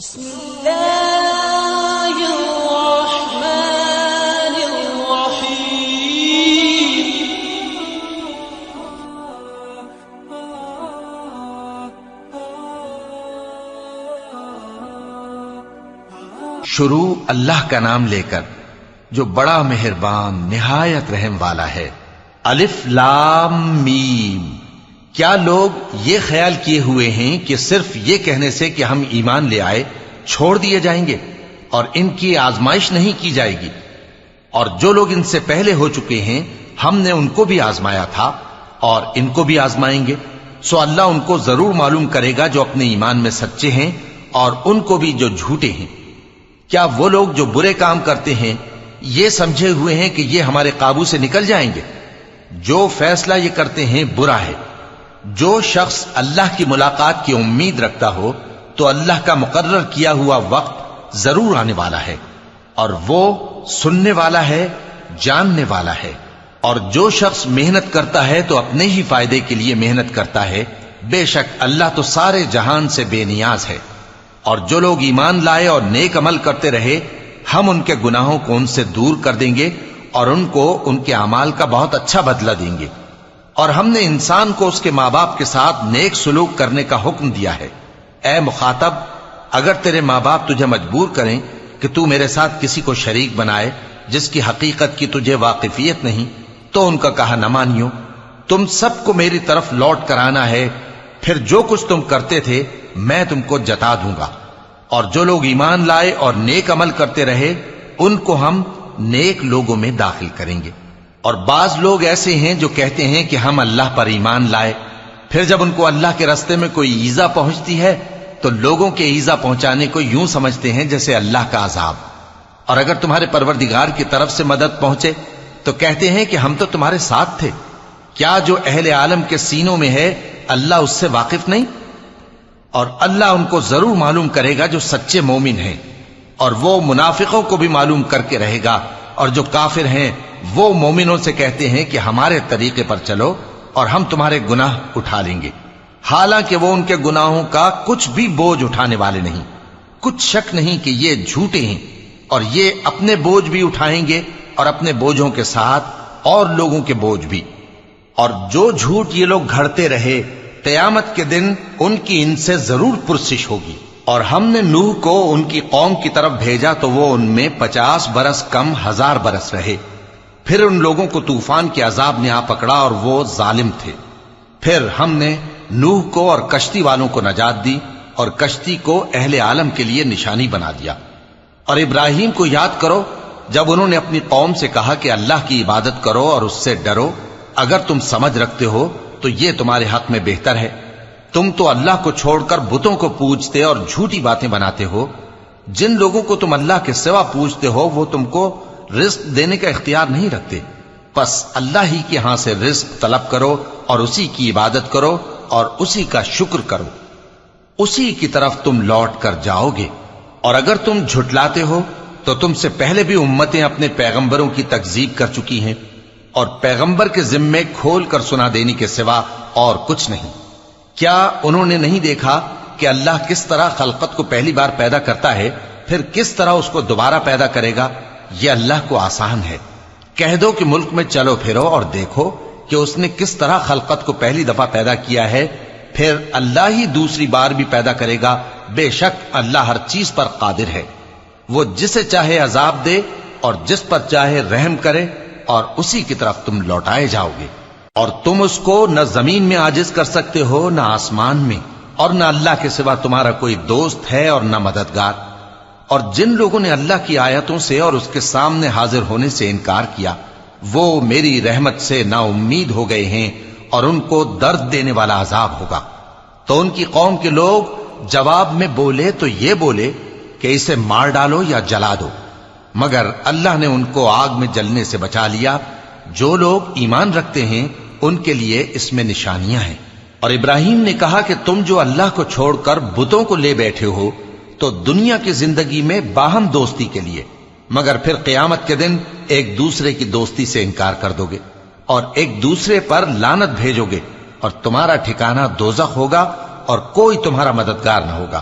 بسم الله الرحمن الرحيم. شروع اللہ کا نام لے کر جو بڑا مہربان نہایت رحم والا ہے. الف لام میم. کیا لوگ یہ خیال کیے ہوئے ہیں کہ صرف یہ کہنے سے کہ ہم ایمان لے آئے چھوڑ دیے جائیں گے اور ان کی آزمائش نہیں کی جائے گی؟ اور جو لوگ ان سے پہلے ہو چکے ہیں ہم نے ان کو بھی آزمایا تھا اور ان کو بھی آزمائیں گے. سو اللہ ان کو ضرور معلوم کرے گا جو اپنے ایمان میں سچے ہیں اور ان کو بھی جو جھوٹے ہیں. کیا وہ لوگ جو برے کام کرتے ہیں یہ سمجھے ہوئے ہیں کہ یہ ہمارے قابو سے نکل جائیں گے؟ جو فیصلہ یہ کرتے ہیں برا ہے. جو شخص اللہ کی ملاقات کی امید رکھتا ہو تو اللہ کا مقرر کیا ہوا وقت ضرور آنے والا ہے اور وہ سننے والا ہے، جاننے والا ہے. اور جو شخص محنت کرتا ہے تو اپنے ہی فائدے کے لیے محنت کرتا ہے. بے شک اللہ تو سارے جہان سے بے نیاز ہے. اور جو لوگ ایمان لائے اور نیک عمل کرتے رہے ہم ان کے گناہوں کو ان سے دور کر دیں گے اور ان کو ان کے اعمال کا بہت اچھا بدلہ دیں گے. اور ہم نے انسان کو اس کے ماں باپ کے ساتھ نیک سلوک کرنے کا حکم دیا ہے. اے مخاطب، اگر تیرے ماں باپ تجھے مجبور کریں کہ تو میرے ساتھ کسی کو شریک بنائے جس کی حقیقت کی تجھے واقفیت نہیں تو ان کا کہا نہ مانیو. تم سب کو میری طرف لوٹ کر آنا ہے، پھر جو کچھ تم کرتے تھے میں تم کو جتا دوں گا. اور جو لوگ ایمان لائے اور نیک عمل کرتے رہے ان کو ہم نیک لوگوں میں داخل کریں گے. اور بعض لوگ ایسے ہیں جو کہتے ہیں کہ ہم اللہ پر ایمان لائے، پھر جب ان کو اللہ کے راستے میں کوئی ایذا پہنچتی ہے تو لوگوں کے ایذا پہنچانے کو یوں سمجھتے ہیں جیسے اللہ کا عذاب. اور اگر تمہارے پروردگار کی طرف سے مدد پہنچے تو کہتے ہیں کہ ہم تو تمہارے ساتھ تھے. کیا جو اہل عالم کے سینوں میں ہے اللہ اس سے واقف نہیں؟ اور اللہ ان کو ضرور معلوم کرے گا جو سچے مومن ہیں، اور وہ منافقوں کو بھی معلوم کر کے رہے گا. اور جو کافر ہیں وہ مومنوں سے کہتے ہیں کہ ہمارے طریقے پر چلو اور ہم تمہارے گناہ اٹھا لیں گے، حالانکہ وہ ان کے گناہوں کا کچھ بھی بوجھ اٹھانے والے نہیں. کچھ شک نہیں کہ یہ جھوٹے ہیں اور یہ اپنے بوجھ بھی اٹھائیں گے اور اپنے بوجھوں کے ساتھ اور لوگوں کے بوجھ بھی. اور جو جھوٹ یہ لوگ گھڑتے رہے قیامت کے دن ان کی ان سے ضرور پرسش ہوگی. اور ہم نے نوح کو ان کی قوم کی طرف بھیجا تو وہ ان میں 50 برس کم 1000 برس رہے. پھر ان لوگوں کو طوفان کے عذاب نے آ پکڑا اور وہ ظالم تھے. پھر ہم نے نوح کو اور کشتی والوں کو نجات دی اور کشتی کو اہل عالم کے لیے نشانی بنا دیا. اور ابراہیم کو یاد کرو جب انہوں نے اپنی قوم سے کہا کہ اللہ کی عبادت کرو اور اس سے ڈرو، اگر تم سمجھ رکھتے ہو تو یہ تمہارے حق میں بہتر ہے. تم تو اللہ کو چھوڑ کر بتوں کو پوجتے اور جھوٹی باتیں بناتے ہو. جن لوگوں کو تم اللہ کے سوا پوجتے ہو وہ تم کو رزق دینے کا اختیار نہیں رکھتے. پس اللہ ہی کے ہاں سے رزق طلب کرو اور اسی کی عبادت کرو اور اسی کا شکر کرو. اسی کی طرف تم لوٹ کر جاؤ گے. اور اگر تم جھٹلاتے ہو تو تم سے پہلے بھی امتیں اپنے پیغمبروں کی تکذیب کر چکی ہیں اور پیغمبر کے ذمے کھول کر سنا دینے کے سوا اور کچھ نہیں. کیا انہوں نے نہیں دیکھا کہ اللہ کس طرح خلقت کو پہلی بار پیدا کرتا ہے پھر کس طرح اس کو دوبارہ پیدا کرے گا؟ یہ اللہ کو آسان ہے. کہہ دو کہ ملک میں چلو پھرو اور دیکھو کہ اس نے کس طرح خلقت کو پہلی دفعہ پیدا کیا ہے، پھر اللہ ہی دوسری بار بھی پیدا کرے گا. بے شک اللہ ہر چیز پر قادر ہے. وہ جسے چاہے عذاب دے اور جس پر چاہے رحم کرے اور اسی کی طرف تم لوٹائے جاؤ گے. اور تم اس کو نہ زمین میں عاجز کر سکتے ہو نہ آسمان میں، اور نہ اللہ کے سوا تمہارا کوئی دوست ہے اور نہ مددگار. اور جن لوگوں نے اللہ کی آیتوں سے اور اس کے سامنے حاضر ہونے سے انکار کیا وہ میری رحمت سے نا امید ہو گئے ہیں اور ان کو درد دینے والا عذاب ہوگا. تو ان کی قوم کے لوگ جواب میں بولے تو یہ بولے کہ اسے مار ڈالو یا جلا دو، مگر اللہ نے ان کو آگ میں جلنے سے بچا لیا. جو لوگ ایمان رکھتے ہیں ان کے لیے اس میں نشانیاں ہیں. اور ابراہیم نے کہا کہ تم جو اللہ کو چھوڑ کر بتوں کو لے بیٹھے ہو تو دنیا کی زندگی میں باہم دوستی کے لیے، مگر پھر قیامت کے دن ایک دوسرے کی دوستی سے انکار کر دو گے اور ایک دوسرے پر لعنت بھیجو گے اور تمہارا ٹھکانہ دوزخ ہوگا اور کوئی تمہارا مددگار نہ ہوگا.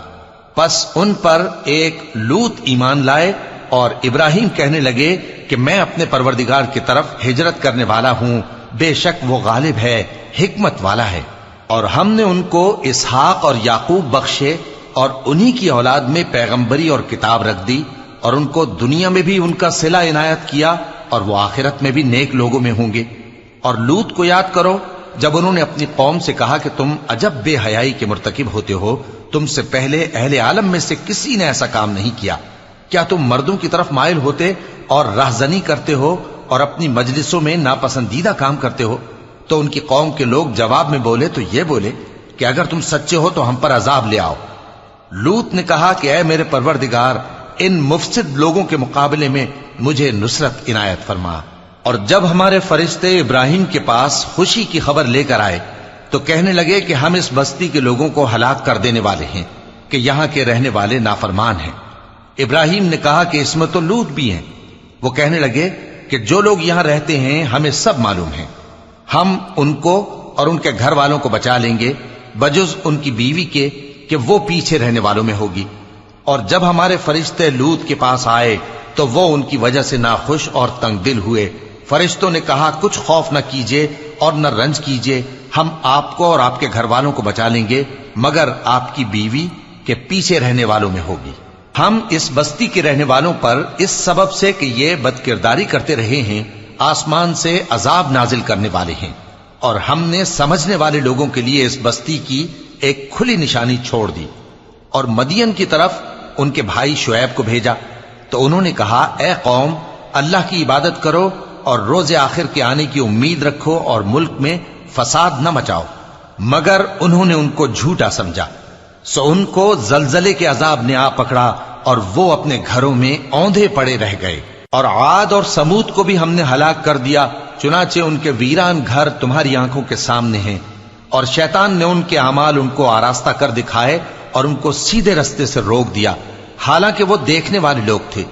پس ان پر ایک لوط ایمان لائے اور ابراہیم کہنے لگے کہ میں اپنے پروردگار کی طرف ہجرت کرنے والا ہوں، بے شک وہ غالب ہے، حکمت والا ہے۔ اور ہم نے ان کو اسحاق اور یعقوب بخشے اور انہی کی اولاد میں پیغمبری اور کتاب رکھ دی، اور ان کو دنیا میں بھی ان کا صلہ عنایت کیا، اور وہ آخرت میں بھی نیک لوگوں میں ہوں گے۔ اور لوط کو یاد کرو جب انہوں نے اپنی قوم سے کہا کہ تم عجب بے حیائی کے مرتکب ہوتے ہو، تم سے پہلے اہل عالم میں سے کسی نے ایسا کام نہیں کیا۔ کیا تم مردوں کی طرف مائل ہوتے اور رہزنی کرتے ہو اور اپنی مجلسوں میں ناپسندیدہ کام کرتے ہو؟ تو ان کی قوم کے لوگ جواب میں بولے تو یہ بولے کہ اگر تم سچے ہو تو ہم پر عذاب لے آؤ۔ لوط نے کہا کہ اے میرے پروردگار، ان مفسد لوگوں کے مقابلے میں مجھے نصرت عنایت فرما۔ اور جب ہمارے فرشتے ابراہیم کے پاس خوشی کی خبر لے کر آئے تو کہنے لگے کہ ہم اس بستی کے لوگوں کو ہلاک کر دینے والے ہیں کہ یہاں کے رہنے والے نافرمان ہیں۔ ابراہیم نے کہا کہ اس میں تو لوط بھی ہیں۔ وہ کہنے لگے کہ جو لوگ یہاں رہتے ہیں ہمیں سب معلوم ہیں، ہم ان کو اور ان کے گھر والوں کو بچا لیں گے بجز ان کی بیوی کے کہ وہ پیچھے رہنے والوں میں ہوگی۔ اور جب ہمارے فرشتے لوط کے پاس آئے تو وہ ان کی وجہ سے ناخوش اور تنگ دل ہوئے۔ فرشتوں نے کہا کچھ خوف نہ کیجیے اور نہ رنج کیجیے، ہم آپ کو اور آپ کے گھر والوں کو بچا لیں گے مگر آپ کی بیوی کے پیچھے رہنے والوں میں ہوگی۔ ہم اس بستی کے رہنے والوں پر اس سبب سے کہ یہ بدکرداری کرتے رہے ہیں آسمان سے عذاب نازل کرنے والے ہیں، اور ہم نے سمجھنے والے لوگوں کے لیے اس بستی کی ایک کھلی نشانی چھوڑ دی۔ اور مدین کی طرف ان کے بھائی شعیب کو بھیجا تو انہوں نے کہا اے قوم، اللہ کی عبادت کرو اور روز آخر کے آنے کی امید رکھو اور ملک میں فساد نہ مچاؤ، مگر انہوں نے ان کو جھوٹا سمجھا، سو ان کو زلزلے کے عذاب نے آ پکڑا اور وہ اپنے گھروں میں اوندھے پڑے رہ گئے۔ اور عاد اور سمود کو بھی ہم نے ہلاک کر دیا، چنانچہ ان کے ویران گھر تمہاری آنکھوں کے سامنے ہیں، اور شیطان نے ان کے اعمال ان کو آراستہ کر دکھائے اور ان کو سیدھے رستے سے روک دیا، حالانکہ وہ دیکھنے والے لوگ تھے۔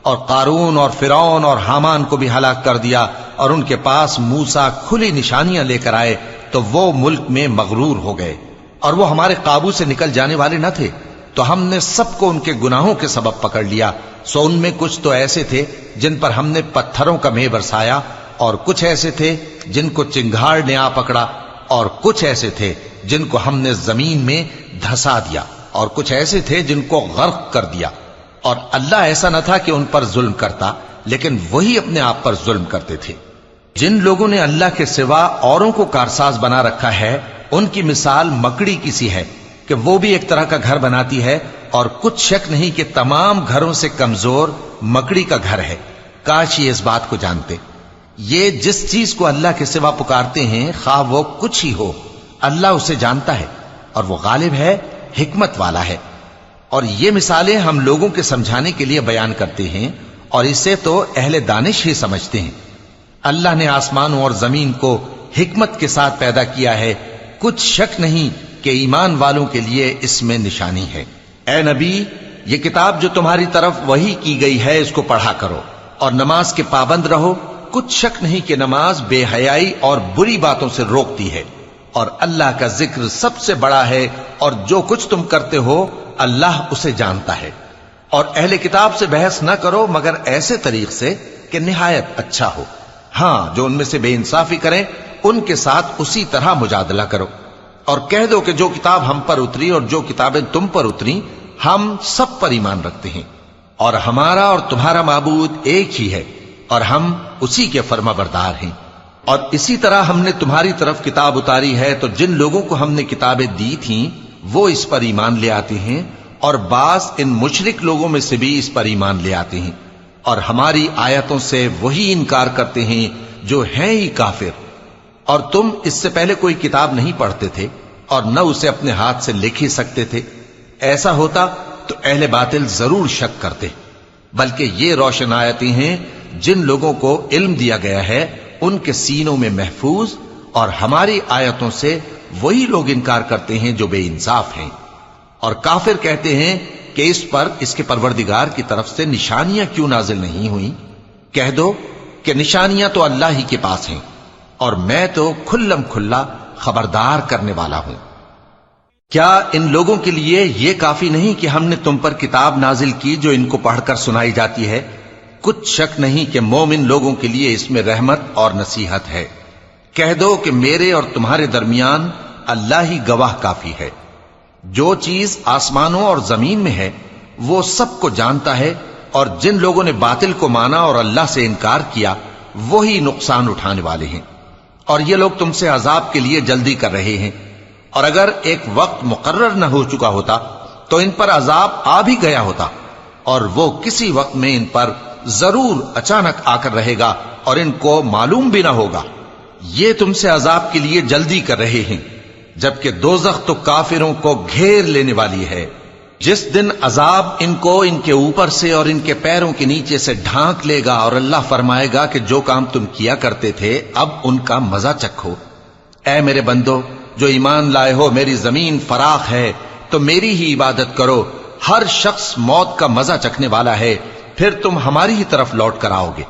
اور قارون اور فرعون اور حامان کو بھی ہلاک کر دیا، اور ان کے پاس موسیٰ کھلی نشانیاں لے کر آئے تو وہ ملک میں مغرور ہو گئے، اور وہ ہمارے قابو سے نکل جانے والے نہ تھے، تو ہم نے سب کو ان کے گناہوں کے سبب پکڑ لیا۔ سو ان میں کچھ تو ایسے تھے جن پر ہم نے پتھروں کا مے برسایا، اور کچھ ایسے تھے جن کو چنگھاڑ نے آ پکڑا، اور کچھ ایسے تھے جن کو ہم نے زمین میں دھسا دیا، اور کچھ ایسے تھے جن کو غرق کر دیا۔ اور اللہ ایسا نہ تھا کہ ان پر ظلم کرتا، لیکن وہی اپنے آپ پر ظلم کرتے تھے۔ جن لوگوں نے اللہ کے سوا اوروں کو کارساز بنا رکھا ہے، ان کی مثال مکڑی کی سی ہے کہ وہ بھی ایک طرح کا گھر بناتی ہے، اور کچھ شک نہیں کہ تمام گھروں سے کمزور مکڑی کا گھر ہے۔ کاش یہ اس بات کو جانتے۔ یہ جس چیز کو اللہ کے سوا پکارتے ہیں خواہ وہ کچھ ہی ہو، اللہ اسے جانتا ہے، اور وہ غالب ہے، حکمت والا ہے۔ اور یہ مثالیں ہم لوگوں کے سمجھانے کے لیے بیان کرتے ہیں، اور اسے تو اہل دانش ہی سمجھتے ہیں۔ اللہ نے آسمانوں اور زمین کو حکمت کے ساتھ پیدا کیا ہے، کچھ شک نہیں کہ ایمان والوں کے لیے اس میں نشانی ہے۔ اے نبی، یہ کتاب جو تمہاری طرف وحی کی گئی ہے اس کو پڑھا کرو، اور نماز کے پابند رہو، کچھ شک نہیں کہ نماز بے حیائی اور بری باتوں سے روکتی ہے، اور اللہ کا ذکر سب سے بڑا ہے، اور جو کچھ تم کرتے ہو اللہ اسے جانتا ہے۔ اور اہل کتاب سے بحث نہ کرو مگر ایسے طریق سے کہ نہایت اچھا ہو، ہاں جو ان میں سے بے انصافی کریں ان کے ساتھ اسی طرح مجادلہ کرو، اور کہہ دو کہ جو کتاب ہم پر اتری اور جو کتابیں تم پر اتری ہم سب پر ایمان رکھتے ہیں، اور ہمارا اور تمہارا معبود ایک ہی ہے، اور ہم اسی کے فرما بردار ہیں۔ اور اسی طرح ہم نے تمہاری طرف کتاب اتاری ہے تو جن لوگوں کو ہم نے کتابیں دی تھیں وہ اس پر ایمان لے آتے ہیں، اور بعض ان مشرک لوگوں میں سے بھی اس پر ایمان لے آتے ہیں، اور ہماری آیتوں سے وہی انکار کرتے ہیں جو ہیں ہی کافر۔ اور تم اس سے پہلے کوئی کتاب نہیں پڑھتے تھے اور نہ اسے اپنے ہاتھ سے لکھ ہی سکتے تھے، ایسا ہوتا تو اہل باطل ضرور شک کرتے، بلکہ یہ روشن آیتیں ہیں جن لوگوں کو علم دیا گیا ہے ان کے سینوں میں محفوظ، اور ہماری آیتوں سے وہی لوگ انکار کرتے ہیں جو بے انصاف ہیں۔ اور کافر کہتے ہیں کہ اس پر اس کے پروردگار کی طرف سے نشانیاں کیوں نازل نہیں ہوئیں؟ کہہ دو کہ نشانیاں تو اللہ ہی کے پاس ہیں، اور میں تو کھلم کھلا خبردار کرنے والا ہوں۔ کیا ان لوگوں کے لیے یہ کافی نہیں کہ ہم نے تم پر کتاب نازل کی جو ان کو پڑھ کر سنائی جاتی ہے؟ کچھ شک نہیں کہ مومن لوگوں کے لیے اس میں رحمت اور نصیحت ہے۔ کہہ دو کہ میرے اور تمہارے درمیان اللہ ہی گواہ کافی ہے۔ جو چیز آسمانوں اور زمین میں ہے وہ سب کو جانتا ہے، اور جن لوگوں نے باطل کو مانا اور اللہ سے انکار کیا وہی نقصان اٹھانے والے ہیں۔ اور یہ لوگ تم سے عذاب کے لیے جلدی کر رہے ہیں، اور اگر ایک وقت مقرر نہ ہو چکا ہوتا تو ان پر عذاب آ بھی گیا ہوتا، اور وہ کسی وقت میں ان پر ضرور اچانک آ کر رہے گا اور ان کو معلوم بھی نہ ہوگا۔ یہ تم سے عذاب کے لیے جلدی کر رہے ہیں، جبکہ دوزخ تو کافروں کو گھیر لینے والی ہے۔ جس دن عذاب ان کو ان کے اوپر سے اور ان کے پیروں کے نیچے سے ڈھانک لے گا، اور اللہ فرمائے گا کہ جو کام تم کیا کرتے تھے اب ان کا مزہ چکھو۔ اے میرے بندو جو ایمان لائے ہو، میری زمین فراخ ہے تو میری ہی عبادت کرو۔ ہر شخص موت کا مزہ چکھنے والا ہے، پھر تم ہماری ہی طرف لوٹ کر آؤ گے۔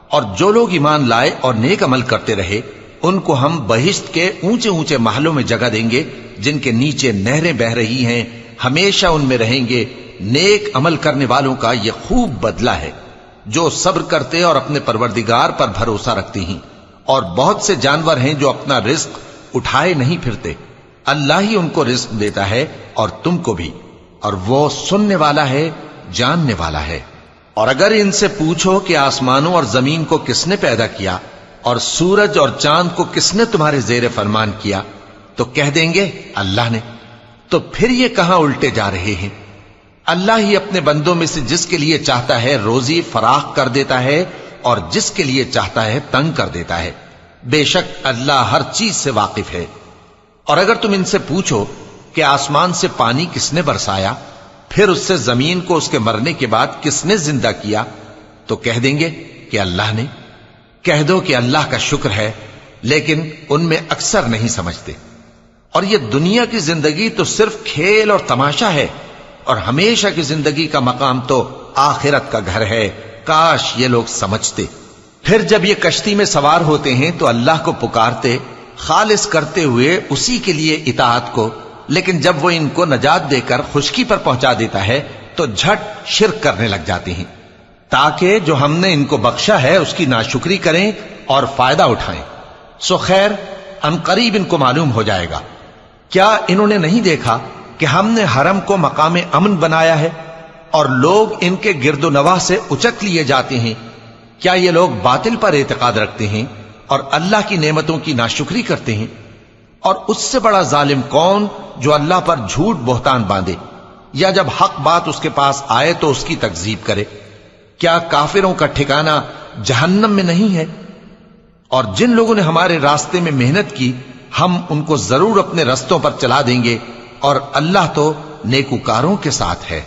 اور جو لوگ ایمان لائے اور نیک عمل کرتے رہے ان کو ہم بہشت کے اونچے اونچے محلوں میں جگہ دیں گے، جن کے نیچے نہریں بہ رہی ہیں، ہمیشہ ان میں رہیں گے۔ نیک عمل کرنے والوں کا یہ خوب بدلہ ہے، جو صبر کرتے اور اپنے پروردگار پر بھروسہ رکھتے ہیں۔ اور بہت سے جانور ہیں جو اپنا رزق اٹھائے نہیں پھرتے، اللہ ہی ان کو رزق دیتا ہے اور تم کو بھی، اور وہ سننے والا ہے، جاننے والا ہے۔ اور اگر ان سے پوچھو کہ آسمانوں اور زمین کو کس نے پیدا کیا اور سورج اور چاند کو کس نے تمہارے زیر فرمان کیا، تو کہہ دیں گے اللہ نے۔ تو پھر یہ کہاں الٹے جا رہے ہیں؟ اللہ ہی اپنے بندوں میں سے جس کے لیے چاہتا ہے روزی فراخ کر دیتا ہے، اور جس کے لیے چاہتا ہے تنگ کر دیتا ہے۔ بے شک اللہ ہر چیز سے واقف ہے۔ اور اگر تم ان سے پوچھو کہ آسمان سے پانی کس نے برسایا، پھر اس سے زمین کو اس کے مرنے کے بعد کس نے زندہ کیا، تو کہہ دیں گے کہ اللہ نے۔ کہہ دو کہ اللہ کا شکر ہے، لیکن ان میں اکثر نہیں سمجھتے۔ اور یہ دنیا کی زندگی تو صرف کھیل اور تماشا ہے، اور ہمیشہ کی زندگی کا مقام تو آخرت کا گھر ہے۔ کاش یہ لوگ سمجھتے۔ پھر جب یہ کشتی میں سوار ہوتے ہیں تو اللہ کو پکارتے، خالص کرتے ہوئے اسی کے لیے اطاعت کو، لیکن جب وہ ان کو نجات دے کر خشکی پر پہنچا دیتا ہے تو جھٹ شرک کرنے لگ جاتے ہیں، تاکہ جو ہم نے ان کو بخشا ہے اس کی ناشکری کریں اور فائدہ اٹھائیں۔ سو خیر ان قریب ان کو معلوم ہو جائے گا۔ کیا انہوں نے نہیں دیکھا کہ ہم نے حرم کو مقام امن بنایا ہے اور لوگ ان کے گرد و نواح سے اچک لیے جاتے ہیں؟ کیا یہ لوگ باطل پر اعتقاد رکھتے ہیں اور اللہ کی نعمتوں کی ناشکری کرتے ہیں؟ اور اس سے بڑا ظالم کون جو اللہ پر جھوٹ بہتان باندھے، یا جب حق بات اس کے پاس آئے تو اس کی تکذیب کرے؟ کیا کافروں کا ٹھکانہ جہنم میں نہیں ہے؟ اور جن لوگوں نے ہمارے راستے میں محنت کی ہم ان کو ضرور اپنے رستوں پر چلا دیں گے، اور اللہ تو نیکوکاروں کے ساتھ ہے۔